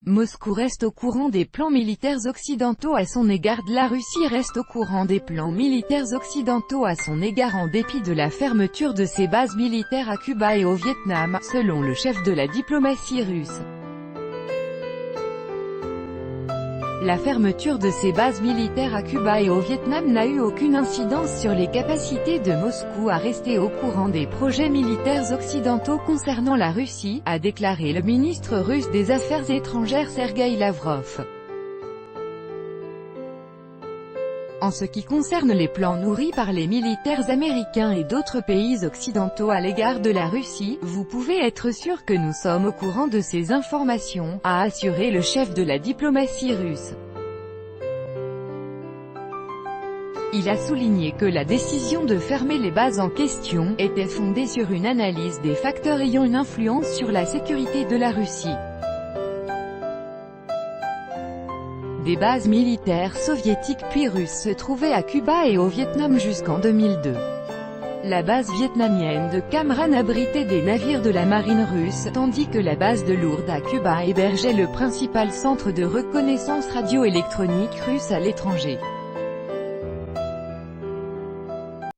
Moscou reste au courant des plans militaires occidentaux à son égard. La Russie reste au courant des plans militaires occidentaux à son égard en dépit de la fermeture de ses bases militaires à Cuba et au Vietnam, selon le chef de la diplomatie russe. La fermeture de ses bases militaires à Cuba et au Vietnam n'a eu aucune incidence sur les capacités de Moscou à rester au courant des projets militaires occidentaux concernant la Russie, a déclaré le ministre russe des Affaires étrangères Sergueï Lavrov. En ce qui concerne les plans nourris par les militaires américains et d'autres pays occidentaux à l'égard de la Russie, vous pouvez être sûr que nous sommes au courant de ces informations, a assuré le chef de la diplomatie russe. Il a souligné que la décision de fermer les bases en question était fondée sur une analyse des facteurs ayant une influence sur la sécurité de la Russie. Des bases militaires soviétiques puis russes se trouvaient à Cuba et au Vietnam jusqu'en 2002. La base vietnamienne de Cam Ranh abritait des navires de la marine russe, tandis que la base de Lourdes à Cuba hébergeait le principal centre de reconnaissance radioélectronique russe à l'étranger.